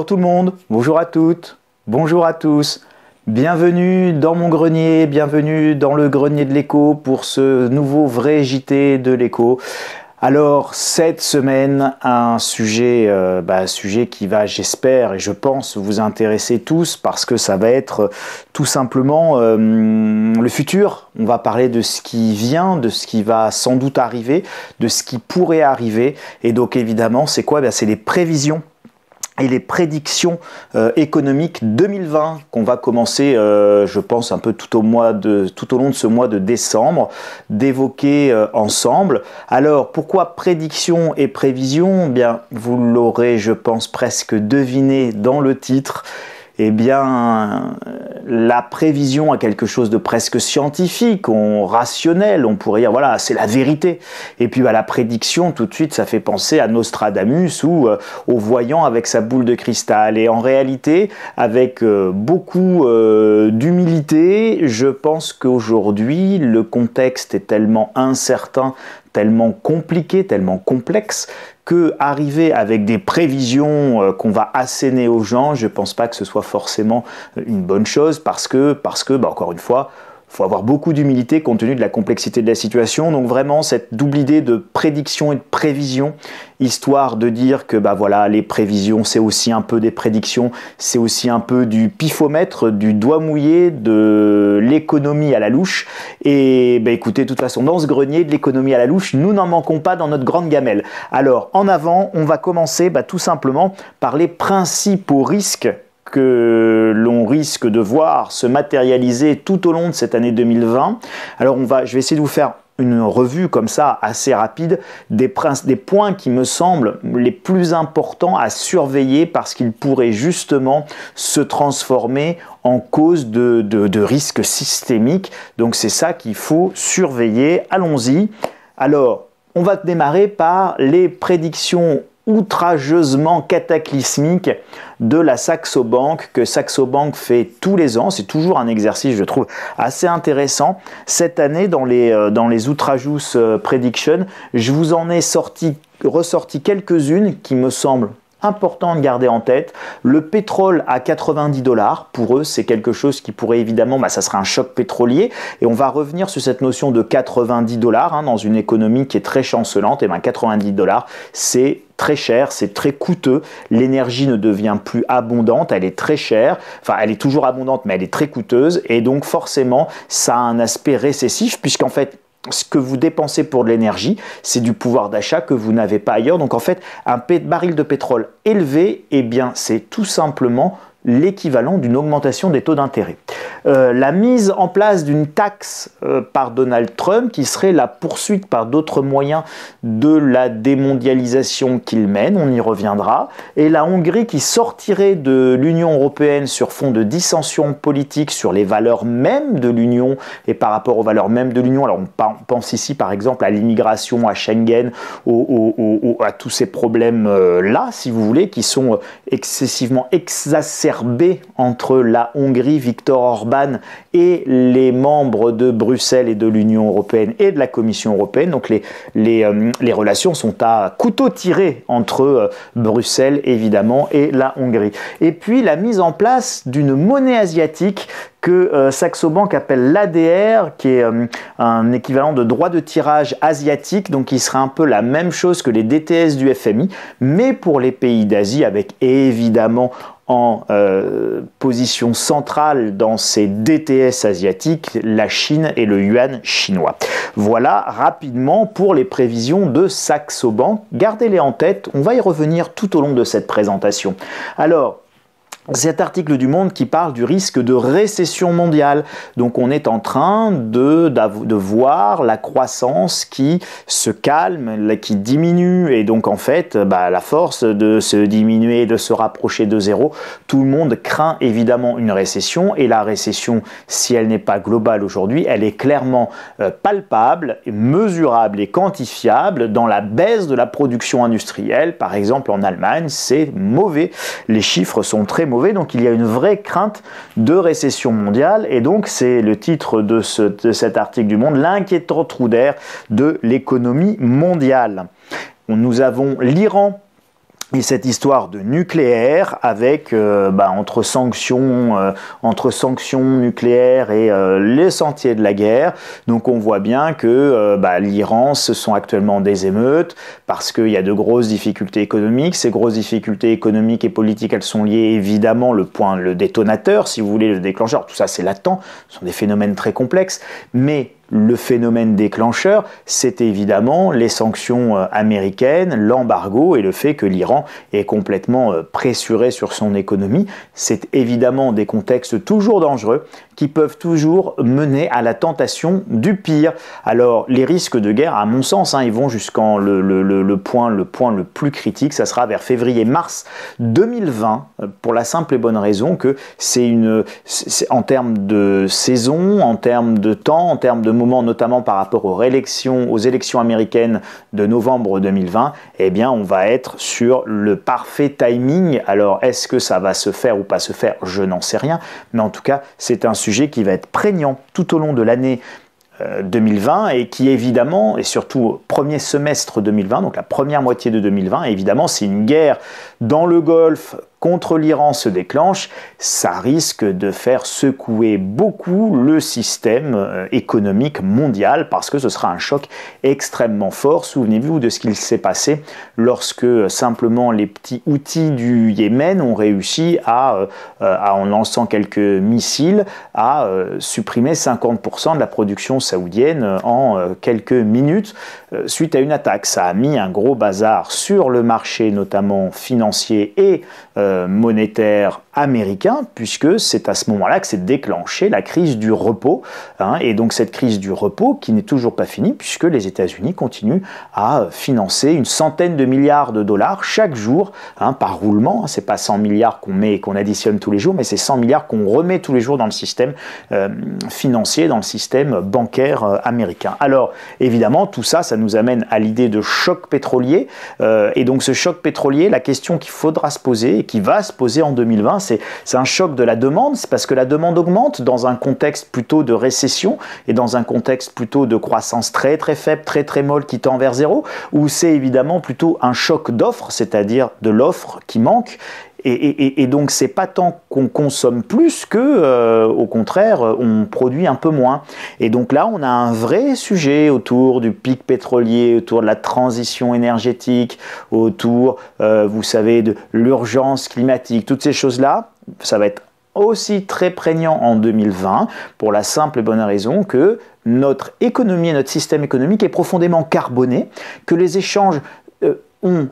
Bonjour tout le monde, bonjour à toutes, bonjour à tous. Bienvenue dans mon grenier, bienvenue dans le grenier de l'écho pour ce nouveau vrai JT de l'écho. Alors cette semaine, un sujet qui va, j'espère et je pense, vous intéresser tous parce que ça va être tout simplement le futur. On va parler de ce qui vient, de ce qui va sans doute arriver, de ce qui pourrait arriver. Et donc évidemment, c'est quoi? C'est les prévisions et les prédictions économiques 2020 qu'on va commencer, je pense, un peu tout au long de ce mois de décembre, d'évoquer ensemble. Alors, pourquoi prédictions et prévisions? Bien, vous l'aurez, je pense, presque deviné dans le titre. Eh bien, la prévision a quelque chose de presque scientifique, rationnel, on pourrait dire, voilà, c'est la vérité. Et puis la prédiction, tout de suite, ça fait penser à Nostradamus ou au voyant avec sa boule de cristal. Et en réalité, avec beaucoup d'humilité, je pense qu'aujourd'hui, le contexte est tellement incertain, tellement compliqué, tellement complexe, que arriver avec des prévisions qu'on va asséner aux gens, je ne pense pas que ce soit forcément une bonne chose parce que encore une fois, il faut avoir beaucoup d'humilité compte tenu de la complexité de la situation. Donc vraiment, cette double idée de prédiction et de prévision, histoire de dire que voilà, les prévisions, c'est aussi un peu des prédictions, c'est aussi un peu du pifomètre, du doigt mouillé, de l'économie à la louche. Et écoutez, de toute façon, dans ce grenier de l'économie à la louche, nous n'en manquons pas dans notre grande gamelle. Alors, en avant, on va commencer tout simplement par les principaux risques que l'on risque de voir se matérialiser tout au long de cette année 2020. Alors je vais essayer de vous faire une revue comme ça assez rapide des points qui me semblent les plus importants à surveiller parce qu'ils pourraient justement se transformer en cause de risques systémiques. Donc c'est ça qu'il faut surveiller. Allons-y. Alors, on va démarrer par les prédictions outrageusement cataclysmique de la Saxo Bank que Saxo Bank fait tous les ans. C'est toujours un exercice, je trouve, assez intéressant. Cette année, dans les outrageous predictions, je vous en ai ressorti quelques-unes qui me semblent important de garder en tête. Le pétrole à 90 $, pour eux, c'est quelque chose qui pourrait évidemment, ça serait un choc pétrolier. Et on va revenir sur cette notion de 90 $, dans une économie qui est très chancelante. Et 90 $, c'est très cher, c'est très coûteux. L'énergie ne devient plus abondante, elle est très chère. Enfin, elle est toujours abondante, mais elle est très coûteuse. Et donc, forcément, ça a un aspect récessif, puisqu'en fait, ce que vous dépensez pour de l'énergie, c'est du pouvoir d'achat que vous n'avez pas ailleurs. Donc en fait, un baril de pétrole élevé, eh bien, c'est tout simplement l'équivalent d'une augmentation des taux d'intérêt. La mise en place d'une taxe par Donald Trump qui serait la poursuite par d'autres moyens de la démondialisation qu'il mène, on y reviendra, et la Hongrie qui sortirait de l'Union européenne sur fond de dissension politique sur les valeurs mêmes de l'Union et par rapport aux valeurs mêmes de l'Union. Alors on pense ici par exemple à l'immigration, à Schengen, à tous ces problèmes-là, si vous voulez, qui sont excessivement exacerbés entre la Hongrie, Viktor Orban et les membres de Bruxelles et de l'Union européenne et de la Commission européenne. Donc les relations sont à couteau tiré entre Bruxelles évidemment et la Hongrie. Et puis la mise en place d'une monnaie asiatique que Saxo Bank appelle l'ADR, qui est un équivalent de droit de tirage asiatique, donc qui serait un peu la même chose que les DTS du FMI, mais pour les pays d'Asie, avec évidemment en position centrale dans ces DTS asiatiques, la Chine et le yuan chinois. Voilà rapidement pour les prévisions de Saxo Bank. Gardez-les en tête, on va y revenir tout au long de cette présentation. Alors, cet article du Monde qui parle du risque de récession mondiale. Donc on est en train de voir la croissance qui se calme, qui diminue. Et donc en fait, la force de se diminuer et de se rapprocher de zéro, tout le monde craint évidemment une récession. Et la récession, si elle n'est pas globale aujourd'hui, elle est clairement palpable, mesurable et quantifiable dans la baisse de la production industrielle. Par exemple en Allemagne, c'est mauvais. Les chiffres sont très mauvais. Donc il y a une vraie crainte de récession mondiale et donc c'est le titre de cet article du Monde, l'inquiétant trou d'air de l'économie mondiale. Nous avons l'Iran Et cette histoire de nucléaire avec entre sanctions nucléaires et les sentiers de la guerre, donc on voit bien que l'Iran, ce sont actuellement des émeutes parce qu'il y a de grosses difficultés économiques. Ces grosses difficultés économiques et politiques, elles sont liées évidemment le détonateur, si vous voulez, le déclencheur. Tout ça, c'est latent, ce sont des phénomènes très complexes, mais le phénomène déclencheur, c'est évidemment les sanctions américaines, l'embargo et le fait que l'Iran est complètement pressuré sur son économie. C'est évidemment des contextes toujours dangereux qui peuvent toujours mener à la tentation du pire. Alors, les risques de guerre, à mon sens, ils vont jusqu'en le point le plus critique, ça sera vers février-mars 2020, pour la simple et bonne raison que c'est en termes de saison, en termes de temps, en termes de moment, notamment par rapport aux élections américaines de novembre 2020, eh bien, on va être sur le parfait timing. Alors, est-ce que ça va se faire ou pas se faire? Je n'en sais rien, mais en tout cas, c'est un sujet qui va être prégnant tout au long de l'année 2020 et qui évidemment, et surtout au premier semestre 2020, donc la première moitié de 2020, évidemment, si une guerre dans le Golfe contre l'Iran se déclenche, ça risque de faire secouer beaucoup le système économique mondial parce que ce sera un choc extrêmement fort. Souvenez-vous de ce qu'il s'est passé lorsque simplement les petits outils du Yémen ont réussi en lançant quelques missiles, à supprimer 50% de la production saoudienne en quelques minutes suite à une attaque. Ça a mis un gros bazar sur le marché, notamment financier et monétaire américain, puisque c'est à ce moment-là que s'est déclenchée la crise du repos, et donc cette crise du repos qui n'est toujours pas finie, puisque les États-Unis continuent à financer une centaine de milliards de dollars chaque jour, par roulement. C'est pas 100 milliards qu'on met et qu'on additionne tous les jours, mais c'est 100 milliards qu'on remet tous les jours dans le système financier, dans le système bancaire américain. Alors, évidemment, tout ça, ça nous amène à l'idée de choc pétrolier, et donc ce choc pétrolier, la question qu'il faudra se poser, et qui va se poser en 2020, c'est un choc de la demande, c'est parce que la demande augmente dans un contexte plutôt de récession et dans un contexte plutôt de croissance très très faible, très très molle qui tend vers zéro, ou c'est évidemment plutôt un choc d'offre, c'est-à-dire de l'offre qui manque. Et donc, c'est pas tant qu'on consomme plus que, au contraire, on produit un peu moins. Et donc là, on a un vrai sujet autour du pic pétrolier, autour de la transition énergétique, autour, vous savez, de l'urgence climatique. Toutes ces choses-là, ça va être aussi très prégnant en 2020 pour la simple et bonne raison que notre économie et notre système économique est profondément carboné, que les échanges ont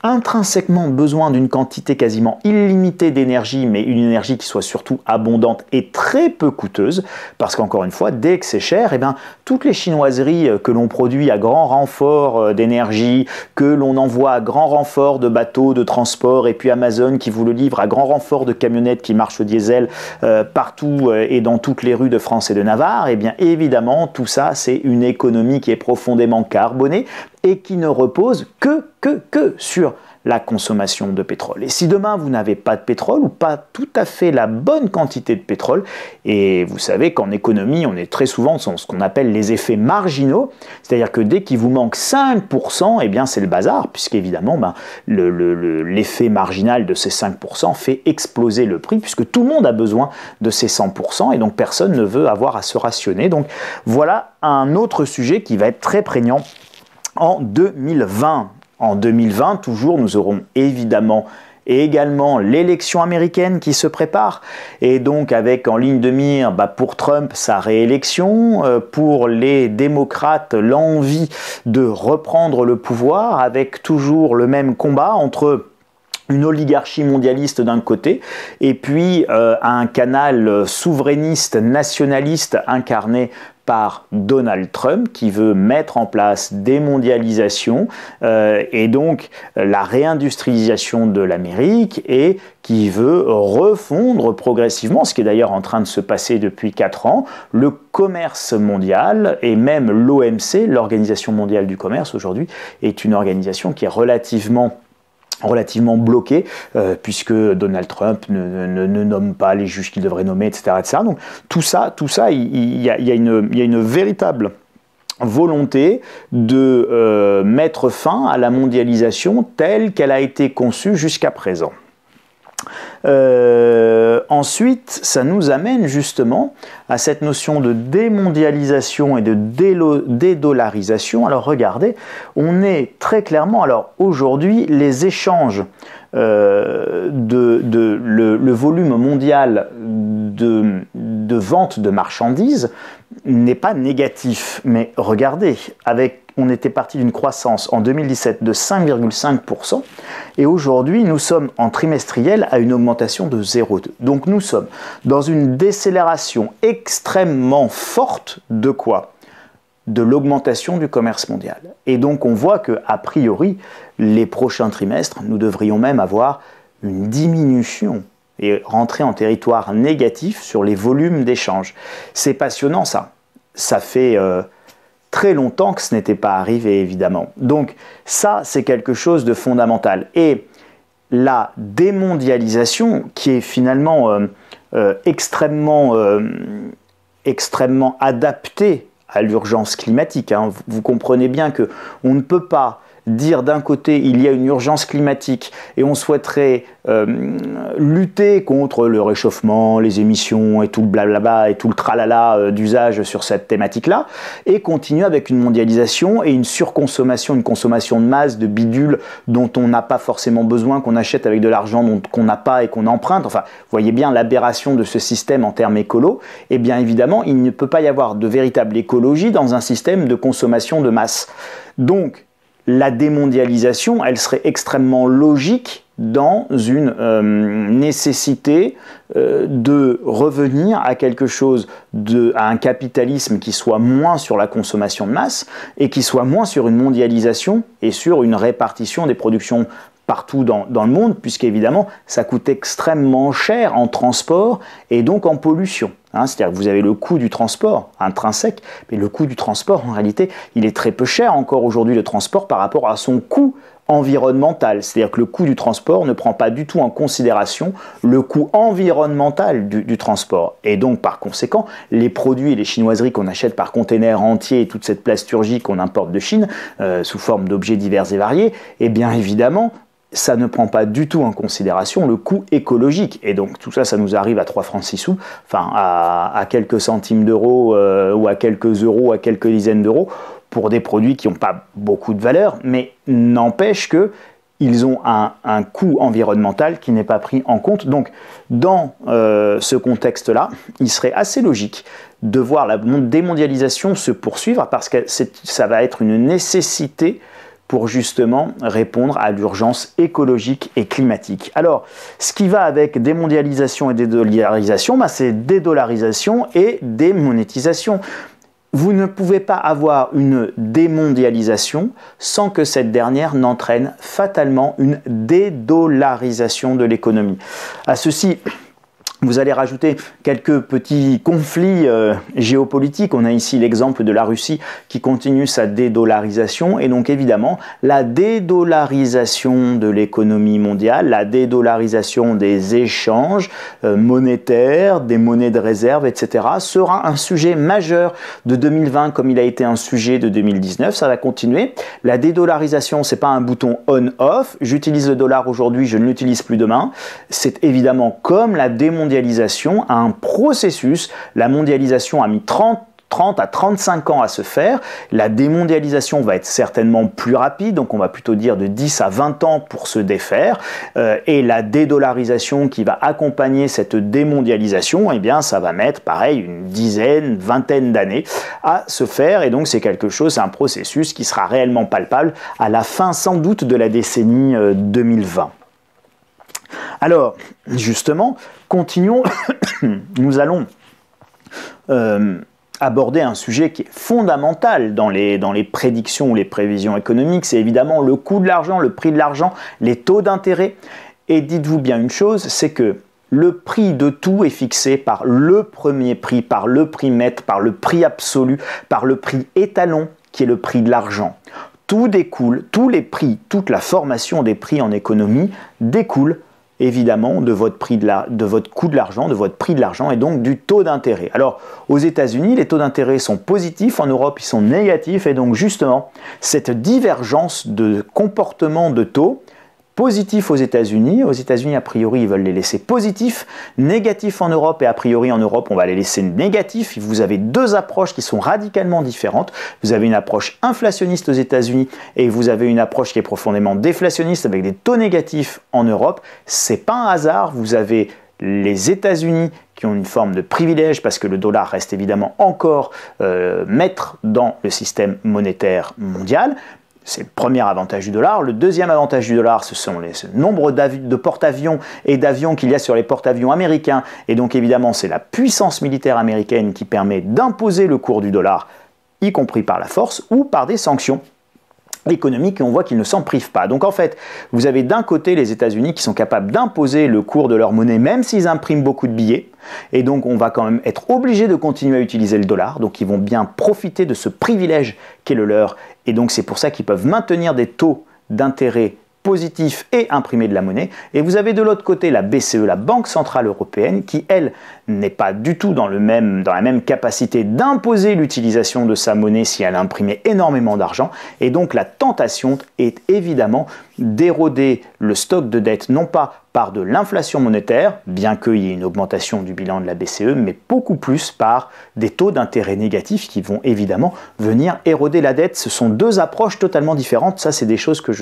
intrinsèquement besoin d'une quantité quasiment illimitée d'énergie, mais une énergie qui soit surtout abondante et très peu coûteuse, parce qu'encore une fois, dès que c'est cher, eh bien, toutes les chinoiseries que l'on produit à grand renfort d'énergie, que l'on envoie à grand renfort de bateaux de transport, et puis Amazon qui vous le livre à grand renfort de camionnettes qui marchent au diesel partout et dans toutes les rues de France et de Navarre, eh bien évidemment, tout ça, c'est une économie qui est profondément carbonée et qui ne repose que sur la consommation de pétrole. Et si demain vous n'avez pas de pétrole ou pas tout à fait la bonne quantité de pétrole, et vous savez qu'en économie on est très souvent dans ce qu'on appelle les effets marginaux, c'est-à-dire que dès qu'il vous manque 5%, eh bien c'est le bazar, puisqu'évidemment l'effet marginal de ces 5% fait exploser le prix, puisque tout le monde a besoin de ces 100%, et donc personne ne veut avoir à se rationner. Donc voilà un autre sujet qui va être très prégnant en 2020. En 2020, toujours, nous aurons évidemment également l'élection américaine qui se prépare, et donc avec en ligne de mire pour Trump sa réélection, pour les démocrates l'envie de reprendre le pouvoir, avec toujours le même combat entre une oligarchie mondialiste d'un côté, et puis un canal souverainiste, nationaliste incarné par Donald Trump qui veut mettre en place des mondialisations et donc la réindustrialisation de l'Amérique, et qui veut refondre progressivement, ce qui est d'ailleurs en train de se passer depuis 4 ans, le commerce mondial, et même l'OMC, l'Organisation mondiale du commerce aujourd'hui, est une organisation qui est relativement bloqué, puisque Donald Trump ne nomme pas les juges qu'il devrait nommer, etc., etc. Donc tout ça, il y a une véritable volonté de mettre fin à la mondialisation telle qu'elle a été conçue jusqu'à présent. Ensuite, ça nous amène justement à cette notion de démondialisation et de dédollarisation. Alors regardez, on est très clairement, alors aujourd'hui, les échanges, le volume mondial de vente de marchandises n'est pas négatif. Mais regardez, on était parti d'une croissance en 2017 de 5,5% et aujourd'hui nous sommes en trimestriel à une augmentation de 0,2. Donc nous sommes dans une décélération extrêmement forte de quoi ? De l'augmentation du commerce mondial. Et donc on voit que a priori, les prochains trimestres, nous devrions même avoir une diminution et rentrer en territoire négatif sur les volumes d'échanges. C'est passionnant ça. Ça fait très longtemps que ce n'était pas arrivé, évidemment. Donc ça, c'est quelque chose de fondamental. Et la démondialisation, qui est finalement extrêmement adaptée à l'urgence climatique, hein. Vous comprenez bien qu'on ne peut pas dire d'un côté il y a une urgence climatique et on souhaiterait lutter contre le réchauffement, les émissions et tout le blablabla et tout le tralala d'usage sur cette thématique-là, et continuer avec une mondialisation et une surconsommation, une consommation de masse, de bidules dont on n'a pas forcément besoin, qu'on achète avec de l'argent qu'on n'a pas et qu'on emprunte. Enfin, vous voyez bien l'aberration de ce système en termes écolo. Et bien évidemment, il ne peut pas y avoir de véritable écologie dans un système de consommation de masse. Donc, la démondialisation, elle serait extrêmement logique dans une nécessité de revenir à quelque chose, à un capitalisme qui soit moins sur la consommation de masse et qui soit moins sur une mondialisation et sur une répartition des productions partout dans le monde, puisqu'évidemment, ça coûte extrêmement cher en transport et donc en pollution. Hein, c'est-à-dire que vous avez le coût du transport intrinsèque, mais le coût du transport, en réalité, il est très peu cher encore aujourd'hui, le transport, par rapport à son coût environnemental. C'est-à-dire que le coût du transport ne prend pas du tout en considération le coût environnemental du transport. Et donc, par conséquent, les produits et les chinoiseries qu'on achète par container entier et toute cette plasturgie qu'on importe de Chine, sous forme d'objets divers et variés, eh bien évidemment, ça ne prend pas du tout en considération le coût écologique. Et donc tout ça, ça nous arrive à 3 francs 6 sous, enfin à quelques centimes d'euros ou à quelques euros, à quelques dizaines d'euros, pour des produits qui n'ont pas beaucoup de valeur, mais n'empêche qu'ils ont un coût environnemental qui n'est pas pris en compte. Donc dans ce contexte-là, il serait assez logique de voir la démondialisation se poursuivre, parce que ça va être une nécessité pour justement répondre à l'urgence écologique et climatique. Alors, ce qui va avec démondialisation et dédollarisation, c'est dédollarisation et démonétisation. Vous ne pouvez pas avoir une démondialisation sans que cette dernière n'entraîne fatalement une dédollarisation de l'économie. À ceci, vous allez rajouter quelques petits conflits géopolitiques. On a ici l'exemple de la Russie qui continue sa dédollarisation. Et donc évidemment, la dédollarisation de l'économie mondiale, la dédollarisation des échanges monétaires, des monnaies de réserve, etc. sera un sujet majeur de 2020 comme il a été un sujet de 2019. Ça va continuer. La dédollarisation, c'est pas un bouton on-off. J'utilise le dollar aujourd'hui, je ne l'utilise plus demain. C'est évidemment comme la démondialisation, un processus. La mondialisation a mis 30 à 35 ans à se faire. La démondialisation va être certainement plus rapide, donc on va plutôt dire de 10 à 20 ans pour se défaire. Et la dédollarisation qui va accompagner cette démondialisation, eh bien ça va mettre pareil une dizaine, vingtaine d'années à se faire. Et donc c'est quelque chose, c'est un processus qui sera réellement palpable à la fin sans doute de la décennie 2020. Alors, justement, continuons. Nous allons aborder un sujet qui est fondamental dans les prédictions ou les prévisions économiques. C'est évidemment le coût de l'argent, le prix de l'argent, les taux d'intérêt. Et dites-vous bien une chose, c'est que le prix de tout est fixé par le premier prix, par le prix mètre, par le prix absolu, par le prix étalon, qui est le prix de l'argent. Tout découle, tous les prix, toute la formation des prix en économie découle évidemment de votre coût de l'argent, de votre prix de l'argent et donc du taux d'intérêt. Alors aux États-Unis, les taux d'intérêt sont positifs, en Europe ils sont négatifs et donc justement cette divergence de comportement de taux, positif aux États-Unis a priori ils veulent les laisser positifs, négatifs en Europe et a priori en Europe on va les laisser négatifs. Vous avez deux approches qui sont radicalement différentes. Vous avez une approche inflationniste aux États-Unis et vous avez une approche qui est profondément déflationniste avec des taux négatifs en Europe. C'est pas un hasard, vous avez les États-Unis qui ont une forme de privilège parce que le dollar reste évidemment encore maître dans le système monétaire mondial. C'est le premier avantage du dollar. Le deuxième avantage du dollar, ce sont les nombres de porte-avions et d'avions qu'il y a sur les porte-avions américains. Et donc évidemment, c'est la puissance militaire américaine qui permet d'imposer le cours du dollar, y compris par la force ou par des sanctions économiques, et on voit qu'ils ne s'en privent pas. Donc en fait, vous avez d'un côté les États-Unis qui sont capables d'imposer le cours de leur monnaie, même s'ils impriment beaucoup de billets, et donc on va quand même être obligé de continuer à utiliser le dollar, donc ils vont bien profiter de ce privilège qu'est le leur, et donc c'est pour ça qu'ils peuvent maintenir des taux d'intérêt positif et imprimer de la monnaie. Et vous avez de l'autre côté la BCE, la Banque Centrale Européenne, qui elle n'est pas du tout dans la même capacité d'imposer l'utilisation de sa monnaie si elle imprimait énormément d'argent. Et donc la tentation est évidemment d'éroder le stock de dette, non pas par de l'inflation monétaire, bien qu'il y ait une augmentation du bilan de la BCE, mais beaucoup plus par des taux d'intérêt négatifs qui vont évidemment venir éroder la dette. Ce sont deux approches totalement différentes. Ça, c'est des choses que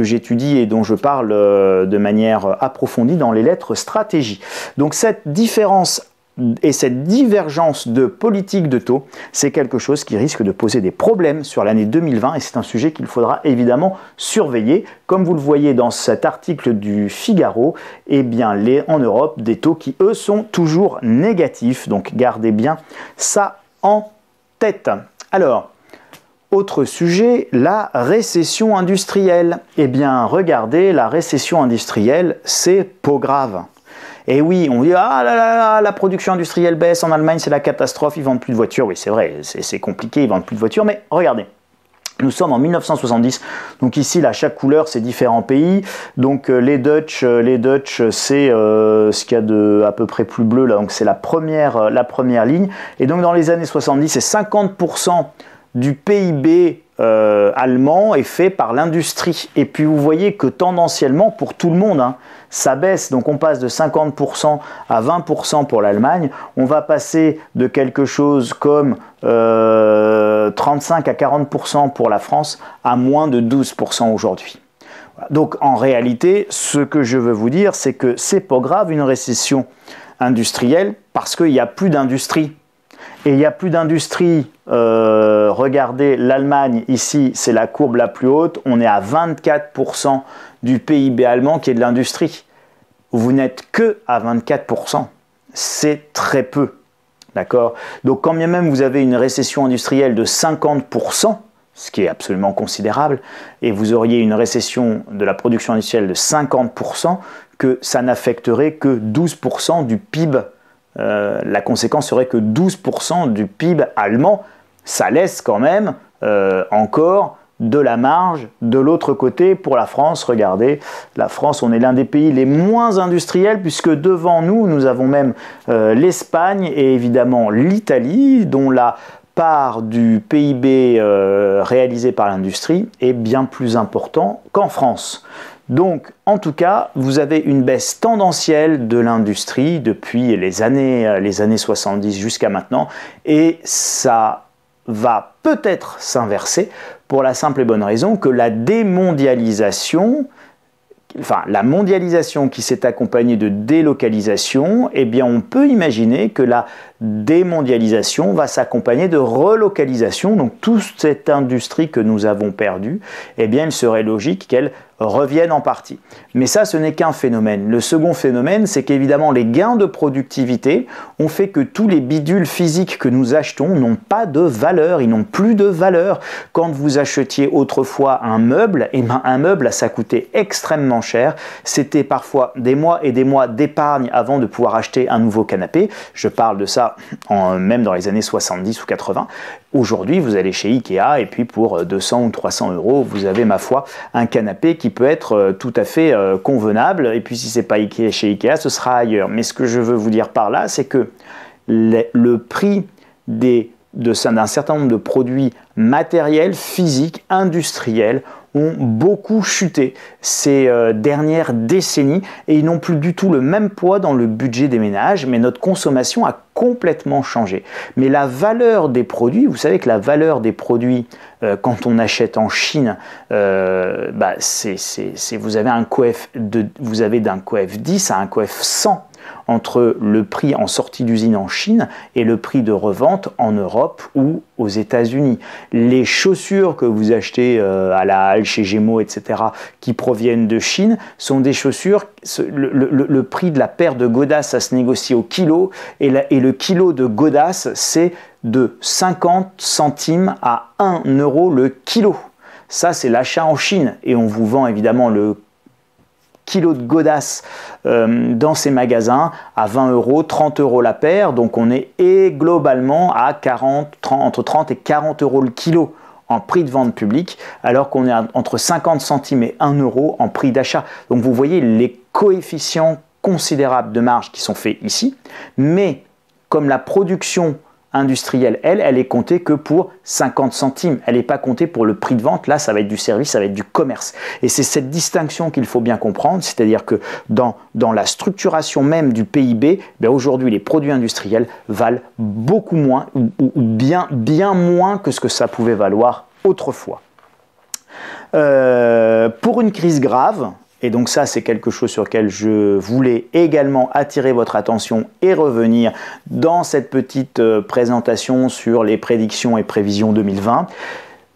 j'étudie et dont je parle de manière approfondie dans les lettres stratégie. Donc cette différence et cette divergence de politique de taux, c'est quelque chose qui risque de poser des problèmes sur l'année 2020 et c'est un sujet qu'il faudra évidemment surveiller. Comme vous le voyez dans cet article du Figaro, eh bien en Europe, des taux qui eux sont toujours négatifs. Donc gardez bien ça en tête. Alors, autre sujet, la récession industrielle. Eh bien regardez, la récession industrielle, c'est pas grave. Et oui, on dit « Ah là là là, la production industrielle baisse en Allemagne, c'est la catastrophe, ils vendent plus de voitures. » Oui, c'est vrai, c'est compliqué, ils vendent plus de voitures, mais regardez. Nous sommes en 1970, donc ici, là, chaque couleur, c'est différents pays. Donc les Dutch, c'est ce qu'il y a de à peu près plus bleu, là, donc c'est la première ligne. Et donc dans les années 70, c'est 50% du PIB allemand est fait par l'industrie. Et puis vous voyez que tendanciellement, pour tout le monde, ça baisse. Donc on passe de 50% à 20% pour l'Allemagne. On va passer de quelque chose comme 35 à 40% pour la France à moins de 12% aujourd'hui. Donc en réalité, ce que je veux vous dire, c'est que c'est pas grave une récession industrielle parce qu'il n'y a plus d'industrie. Et il n'y a plus d'industrie. Regardez l'Allemagne, ici c'est la courbe la plus haute, on est à 24% du PIB allemand qui est de l'industrie. Vous n'êtes que à 24%, c'est très peu, d'accord? Donc quand bien même vous avez une récession industrielle de 50%, ce qui est absolument considérable, et vous auriez une récession de la production industrielle de 50%, que ça n'affecterait que 12% du PIB. La conséquence serait que 12% du PIB allemand, ça laisse quand même encore de la marge de l'autre côté pour la France. Regardez, la France, on est l'un des pays les moins industriels puisque devant nous, nous avons même l'Espagne et évidemment l'Italie, dont la part du PIB réalisé par l'industrie est bien plus important qu'en France. Donc, en tout cas, vous avez une baisse tendancielle de l'industrie depuis les années 70 jusqu'à maintenant, et ça va peut-être s'inverser pour la simple et bonne raison que la mondialisation qui s'est accompagnée de délocalisation, eh bien on peut imaginer que la démondialisation va s'accompagner de relocalisation. Donc toute cette industrie que nous avons perdue, eh bien il serait logique qu'elle revienne en partie. Mais ça, ce n'est qu'un phénomène. Le second phénomène, c'est qu'évidemment les gains de productivité ont fait que tous les bidules physiques que nous achetons n'ont pas de valeur, ils n'ont plus de valeur. Quand vous achetiez autrefois un meuble, eh bien un meuble, ça coûtait extrêmement cher. C'était parfois des mois et des mois d'épargne avant de pouvoir acheter un nouveau canapé. Je parle de ça ça même dans les années 70 ou 80. Aujourd'hui, vous allez chez Ikea et puis pour 200 ou 300 euros, vous avez, ma foi, un canapé qui peut être tout à fait convenable. Et puis si c'est pas Ikea, chez Ikea, ce sera ailleurs. Mais ce que je veux vous dire par là, c'est que le prix d'un certain nombre de produits matériels, physiques, industriels ont beaucoup chuté ces dernières décennies et ils n'ont plus du tout le même poids dans le budget des ménages, mais notre consommation a complètement changé. Mais la valeur des produits, vous savez que la valeur des produits quand on achète en Chine, vous avez d'un coef 10 à un coef 100 entre le prix en sortie d'usine en Chine et le prix de revente en Europe ou aux États-Unis. Les chaussures que vous achetez à la Halle, chez Gémeaux, etc., qui proviennent de Chine, sont des chaussures, le prix de la paire de godasses, ça se négocie au kilo, et le kilo de godasses, c'est de 50 centimes à 1 euro le kilo. Ça, c'est l'achat en Chine, et on vous vend évidemment le kilo de godasses dans ces magasins à 20 euros, 30 euros la paire, donc on est globalement à entre 30 et 40 euros le kilo en prix de vente publique, alors qu'on est entre 50 centimes et 1 euro en prix d'achat. Donc vous voyez les coefficients considérables de marge qui sont faits ici, mais comme la production industrielle, elle est comptée que pour 50 centimes. Elle n'est pas comptée pour le prix de vente. Là, ça va être du service, ça va être du commerce. Et c'est cette distinction qu'il faut bien comprendre, c'est-à-dire que dans la structuration même du PIB, aujourd'hui, les produits industriels valent beaucoup moins, ou bien moins que ce que ça pouvait valoir autrefois. Pour une crise grave, et donc ça, c'est quelque chose sur lequel je voulais également attirer votre attention et revenir dans cette petite présentation sur les prédictions et prévisions 2020.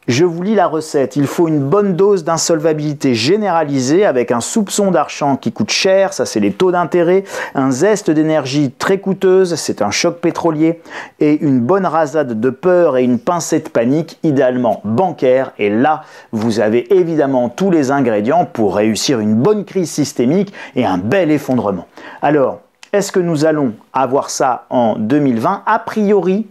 Je vous lis la recette. Il faut une bonne dose d'insolvabilité généralisée avec un soupçon d'argent qui coûte cher, ça c'est les taux d'intérêt, un zeste d'énergie très coûteuse, c'est un choc pétrolier, et une bonne rasade de peur et une pincée de panique, idéalement bancaire. Et là, vous avez évidemment tous les ingrédients pour réussir une bonne crise systémique et un bel effondrement. Alors, est-ce que nous allons avoir ça en 2020? A priori,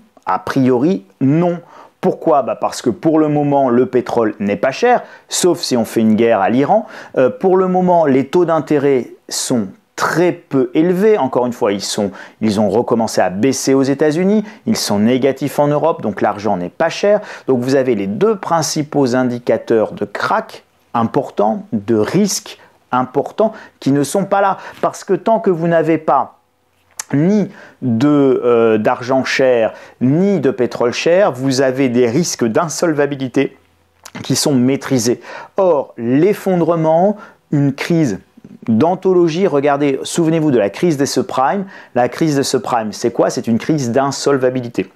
non. Pourquoi? Parce que pour le moment, le pétrole n'est pas cher, sauf si on fait une guerre à l'Iran. Pour le moment, les taux d'intérêt sont très peu élevés. Encore une fois, ils ont recommencé à baisser aux États-Unis. Ils sont négatifs en Europe, donc l'argent n'est pas cher. Donc vous avez les deux principaux indicateurs de krach importants, de risque importants, qui ne sont pas là. Parce que tant que vous n'avez pas ni d'argent cher, ni de pétrole cher, vous avez des risques d'insolvabilité qui sont maîtrisés. Or, l'effondrement, une crise d'anthologie, regardez, souvenez-vous de la crise des subprimes. La crise des subprimes, c'est quoi? C'est une crise d'insolvabilité.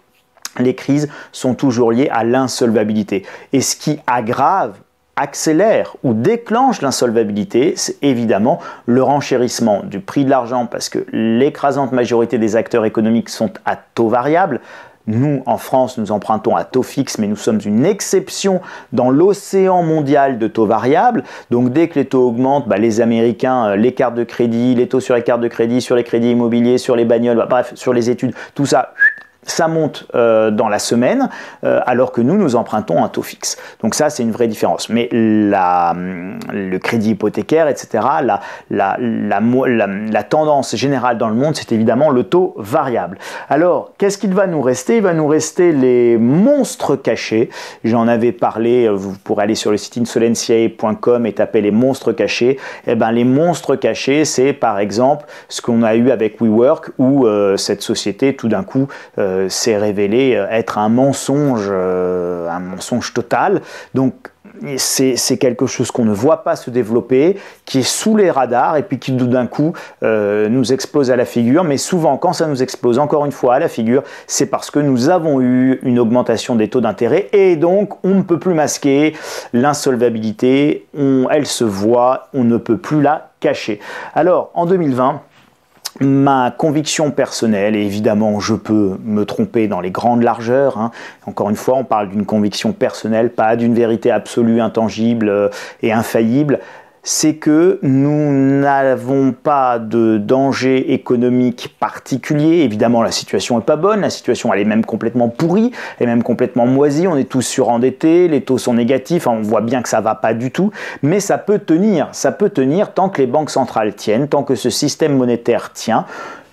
Les crises sont toujours liées à l'insolvabilité. Et ce qui aggrave, accélère ou déclenche l'insolvabilité, c'est évidemment le renchérissement du prix de l'argent, parce que l'écrasante majorité des acteurs économiques sont à taux variable. Nous, en France, nous empruntons à taux fixe, mais nous sommes une exception dans l'océan mondial de taux variables. Donc dès que les taux augmentent, les Américains, les cartes de crédit, les taux sur les cartes de crédit, sur les crédits immobiliers, sur les bagnoles, bref, sur les études, tout ça, ça monte dans la semaine, alors que nous empruntons un taux fixe. Donc ça, c'est une vraie différence. Mais le crédit hypothécaire, etc., la tendance générale dans le monde, c'est évidemment le taux variable. Alors, qu'est-ce qu'il va nous rester? Il va nous rester les monstres cachés. J'en avais parlé, vous pourrez aller sur le site insolentiae.com et taper les monstres cachés. Eh ben, les monstres cachés, c'est par exemple ce qu'on a eu avec WeWork, où cette société, tout d'un coup, s'est révélé être un mensonge total. Donc c'est quelque chose qu'on ne voit pas se développer, qui est sous les radars et puis qui tout d'un coup nous explose à la figure. Mais souvent, quand ça nous explose encore une fois à la figure, c'est parce que nous avons eu une augmentation des taux d'intérêt et donc on ne peut plus masquer l'insolvabilité, elle se voit, on ne peut plus la cacher. Alors en 2020, ma conviction personnelle, et évidemment je peux me tromper dans les grandes largeurs, hein. Encore une fois on parle d'une conviction personnelle, pas d'une vérité absolue, intangible et infaillible, c'est que nous n'avons pas de danger économique particulier. Évidemment, la situation n'est pas bonne, la situation elle est même complètement pourrie, elle est même complètement moisie, on est tous surendettés, les taux sont négatifs, on voit bien que ça ne va pas du tout, mais ça peut tenir tant que les banques centrales tiennent, tant que ce système monétaire tient.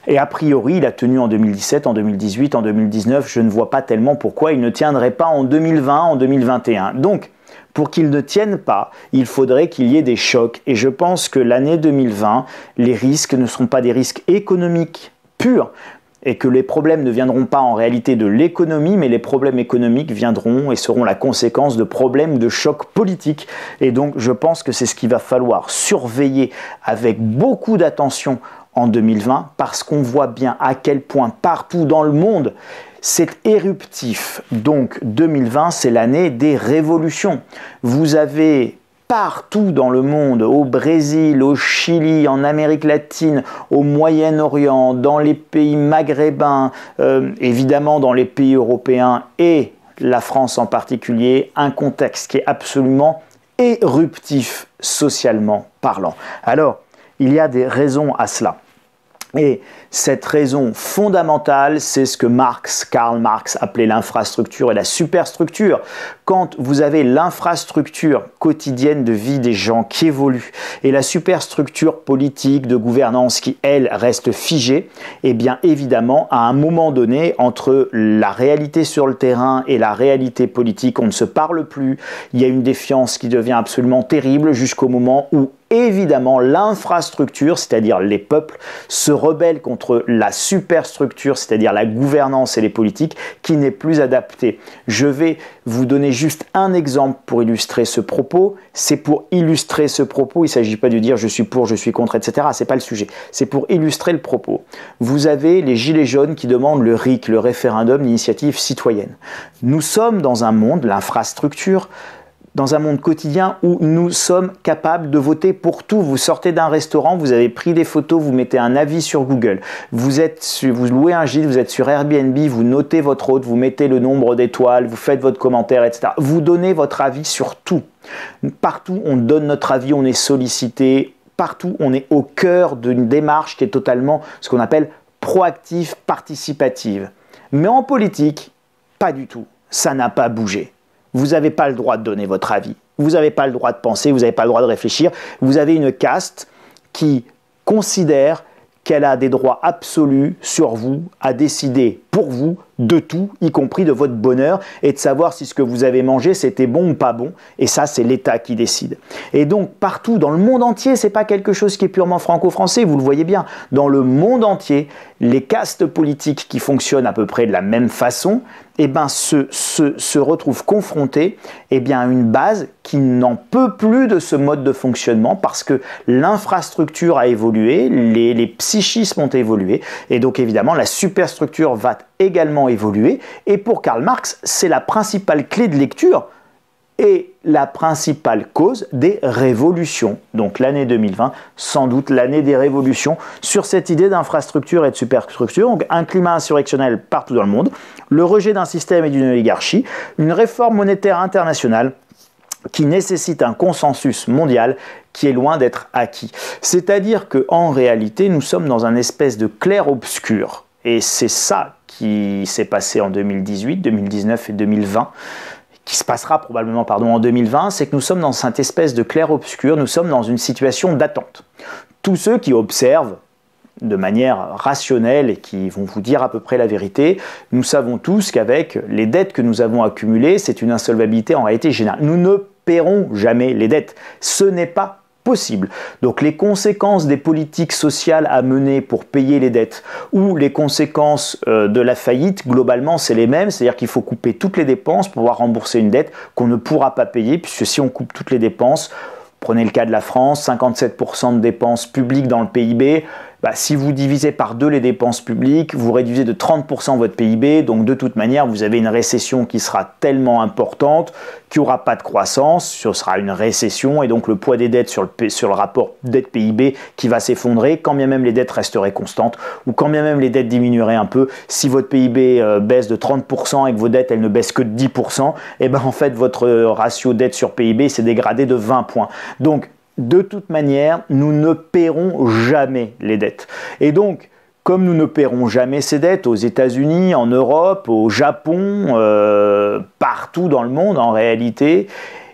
Et a priori, il a tenu en 2017, en 2018, en 2019, je ne vois pas tellement pourquoi il ne tiendrait pas en 2020, en 2021. Donc, pour qu'il ne tienne pas, il faudrait qu'il y ait des chocs. Et je pense que l'année 2020, les risques ne seront pas des risques économiques purs, et que les problèmes ne viendront pas en réalité de l'économie, mais les problèmes économiques viendront et seront la conséquence de problèmes ou de chocs politiques. Et donc, je pense que c'est ce qu'il va falloir surveiller avec beaucoup d'attention en 2020, parce qu'on voit bien à quel point partout dans le monde, c'est éruptif. Donc 2020, c'est l'année des révolutions. Vous avez partout dans le monde, au Brésil, au Chili, en Amérique latine, au Moyen-Orient, dans les pays maghrébins, évidemment dans les pays européens et la France en particulier, un contexte qui est absolument éruptif socialement parlant. Alors, il y a des raisons à cela. Et cette raison fondamentale, c'est ce que Karl Marx appelait l'infrastructure et la superstructure. Quand vous avez l'infrastructure quotidienne de vie des gens qui évolue et la superstructure politique de gouvernance qui, elle, reste figée, eh bien évidemment, à un moment donné, entre la réalité sur le terrain et la réalité politique, on ne se parle plus. Il y a une défiance qui devient absolument terrible jusqu'au moment où évidemment, l'infrastructure, c'est-à-dire les peuples, se rebellent contre la superstructure, c'est-à-dire la gouvernance et les politiques, qui n'est plus adaptée. Je vais vous donner juste un exemple pour illustrer ce propos. C'est pour illustrer ce propos, il ne s'agit pas de dire je suis pour, je suis contre, etc. Ce n'est pas le sujet. C'est pour illustrer le propos. Vous avez les Gilets jaunes qui demandent le RIC, le référendum d'initiative citoyenne. Nous sommes dans un monde, l'infrastructure, dans un monde quotidien où nous sommes capables de voter pour tout. Vous sortez d'un restaurant, vous avez pris des photos, vous mettez un avis sur Google. Vous louez un gîte, vous êtes sur Airbnb, vous notez votre hôte, vous mettez le nombre d'étoiles, vous faites votre commentaire, etc. Vous donnez votre avis sur tout. Partout, on donne notre avis, on est sollicité. Partout, on est au cœur d'une démarche qui est totalement ce qu'on appelle proactive, participative. Mais en politique, pas du tout. Ça n'a pas bougé. Vous n'avez pas le droit de donner votre avis, vous n'avez pas le droit de penser, vous n'avez pas le droit de réfléchir. Vous avez une caste qui considère qu'elle a des droits absolus sur vous, à décider pour vous de tout, y compris de votre bonheur, et de savoir si ce que vous avez mangé c'était bon ou pas bon. Et ça, c'est l'État qui décide. Et donc, partout dans le monde entier, c'est pas quelque chose qui est purement franco-français, vous le voyez bien. Dans le monde entier, les castes politiques qui fonctionnent à peu près de la même façon, eh ben, se retrouvent confrontés à une base qui n'en peut plus de ce mode de fonctionnement parce que l'infrastructure a évolué, les psychismes ont évolué, et donc évidemment la superstructure va également évoluer. Et pour Karl Marx, c'est la principale clé de lecture et la principale cause des révolutions. Donc l'année 2020, sans doute l'année des révolutions sur cette idée d'infrastructure et de superstructure. Donc un climat insurrectionnel partout dans le monde, le rejet d'un système et d'une oligarchie, une réforme monétaire internationale qui nécessite un consensus mondial qui est loin d'être acquis. C'est-à-dire qu'en réalité, nous sommes dans un espèce de clair-obscur. Et c'est ça qui s'est passé en 2018, 2019 et 2020, qui se passera probablement en 2020, c'est que nous sommes dans cette espèce de clair-obscur, nous sommes dans une situation d'attente. Tous ceux qui observent de manière rationnelle et qui vont vous dire à peu près la vérité, nous savons tous qu'avec les dettes que nous avons accumulées, c'est une insolvabilité en réalité générale. Nous ne paierons jamais les dettes. Ce n'est pas possible. Donc les conséquences des politiques sociales à mener pour payer les dettes ou les conséquences de la faillite, globalement c'est les mêmes, c'est-à-dire qu'il faut couper toutes les dépenses pour pouvoir rembourser une dette qu'on ne pourra pas payer, puisque si on coupe toutes les dépenses, prenez le cas de la France, 57% de dépenses publiques dans le PIB, si vous divisez par 2 les dépenses publiques, vous réduisez de 30% votre PIB, donc de toute manière, vous avez une récession qui sera tellement importante qu'il n'y aura pas de croissance, ce sera une récession, et donc le poids des dettes sur le rapport dette-PIB qui va s'effondrer, quand bien même les dettes resteraient constantes, ou quand bien même les dettes diminueraient un peu. Si votre PIB baisse de 30% et que vos dettes elles ne baissent que de 10%, en fait votre ratio dette sur PIB s'est dégradé de 20 points. Donc, de toute manière, nous ne paierons jamais les dettes. Et donc, comme nous ne paierons jamais ces dettes aux États-Unis, en Europe, au Japon, partout dans le monde en réalité,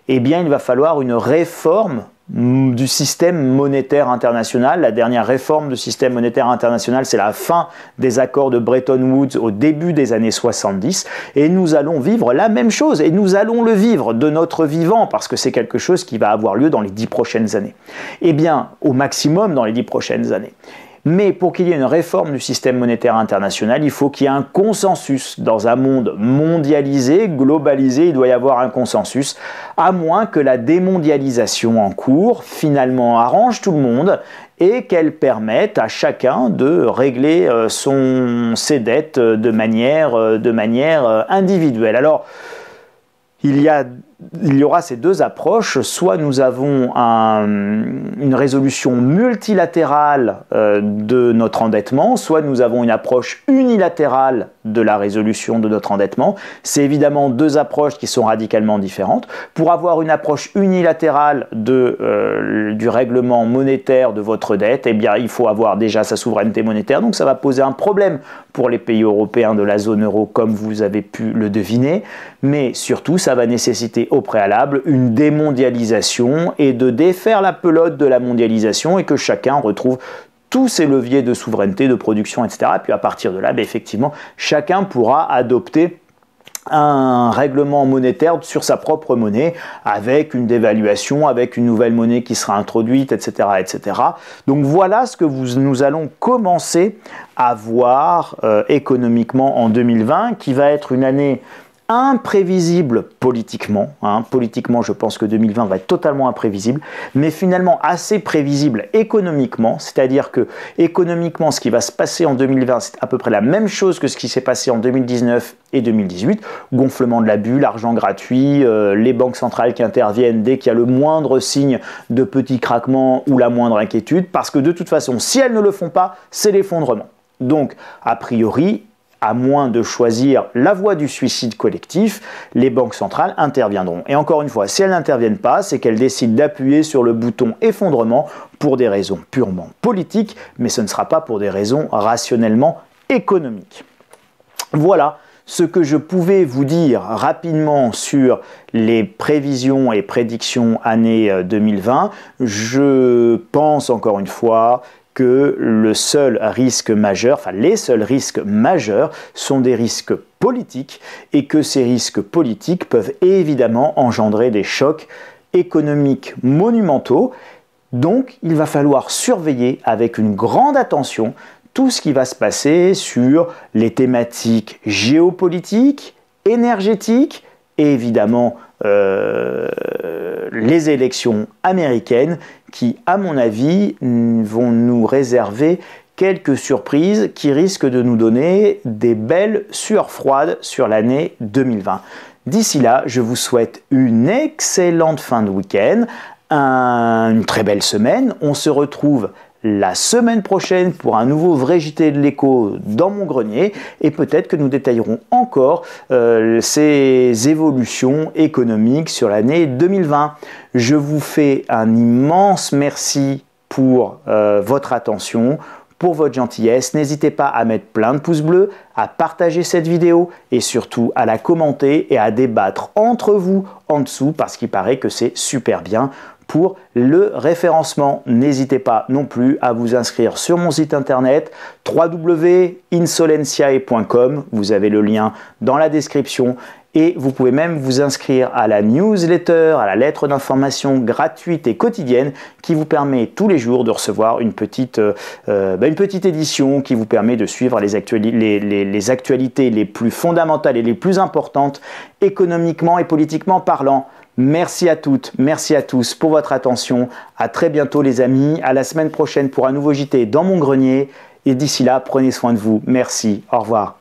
eh bien il va falloir une réforme du système monétaire international. La dernière réforme du système monétaire international, c'est la fin des accords de Bretton Woods au début des années 70. Et nous allons vivre la même chose. Et nous allons le vivre de notre vivant parce que c'est quelque chose qui va avoir lieu dans les 10 prochaines années. Eh bien, au maximum dans les 10 prochaines années. Mais pour qu'il y ait une réforme du système monétaire international, il faut qu'il y ait un consensus. Dans un monde mondialisé, globalisé, il doit y avoir un consensus, à moins que la démondialisation en cours, finalement, arrange tout le monde et qu'elle permette à chacun de régler ses dettes de manière individuelle. Alors, il y aura ces deux approches, soit nous avons une résolution multilatérale de notre endettement, soit nous avons une approche unilatérale de la résolution de notre endettement. C'est évidemment deux approches qui sont radicalement différentes. Pour avoir une approche unilatérale du règlement monétaire de votre dette, eh bien, il faut avoir déjà sa souveraineté monétaire, donc ça va poser un problème pour les pays européens de la zone euro, comme vous avez pu le deviner, mais surtout ça va nécessiter au préalable une démondialisation et de défaire la pelote de la mondialisation et que chacun retrouve tous ses leviers de souveraineté, de production, etc. Et puis à partir de là, effectivement, chacun pourra adopter un règlement monétaire sur sa propre monnaie avec une dévaluation, avec une nouvelle monnaie qui sera introduite, etc. etc. Donc voilà ce que nous allons commencer à voir économiquement en 2020, qui va être une année imprévisible politiquement. Politiquement, je pense que 2020 va être totalement imprévisible, mais finalement assez prévisible économiquement, c'est-à-dire que économiquement, ce qui va se passer en 2020, c'est à peu près la même chose que ce qui s'est passé en 2019 et 2018, gonflement de la bulle, argent gratuit, les banques centrales qui interviennent dès qu'il y a le moindre signe de petit craquement ou la moindre inquiétude, parce que de toute façon, si elles ne le font pas, c'est l'effondrement. Donc, a priori, à moins de choisir la voie du suicide collectif, les banques centrales interviendront. Et encore une fois, si elles n'interviennent pas, c'est qu'elles décident d'appuyer sur le bouton effondrement pour des raisons purement politiques, mais ce ne sera pas pour des raisons rationnellement économiques. Voilà ce que je pouvais vous dire rapidement sur les prévisions et prédictions année 2020. Je pense encore une fois que le seul risque majeur, enfin les seuls risques majeurs sont des risques politiques et que ces risques politiques peuvent évidemment engendrer des chocs économiques monumentaux. Donc il va falloir surveiller avec une grande attention tout ce qui va se passer sur les thématiques géopolitiques, énergétiques et évidemment les élections américaines qui, à mon avis, vont nous réserver quelques surprises qui risquent de nous donner des belles sueurs froides sur l'année 2020. D'ici là, je vous souhaite une excellente fin de week-end, une très belle semaine. On se retrouve la semaine prochaine pour un nouveau vrai JT de l'écho dans mon grenier et peut-être que nous détaillerons encore ces évolutions économiques sur l'année 2020. Je vous fais un immense merci pour votre attention, pour votre gentillesse. N'hésitez pas à mettre plein de pouces bleus, à partager cette vidéo et surtout à la commenter et à débattre entre vous en dessous parce qu'il paraît que c'est super bien pour le référencement. N'hésitez pas non plus à vous inscrire sur mon site internet www.insolentiae.com. Vous avez le lien dans la description et vous pouvez même vous inscrire à la newsletter, à la lettre d'information gratuite et quotidienne qui vous permet tous les jours de recevoir une petite édition qui vous permet de suivre les actualités les plus fondamentales et les plus importantes économiquement et politiquement parlant. Merci à toutes, merci à tous pour votre attention. À très bientôt les amis, à la semaine prochaine pour un nouveau JT dans mon grenier. Et d'ici là, prenez soin de vous. Merci, au revoir.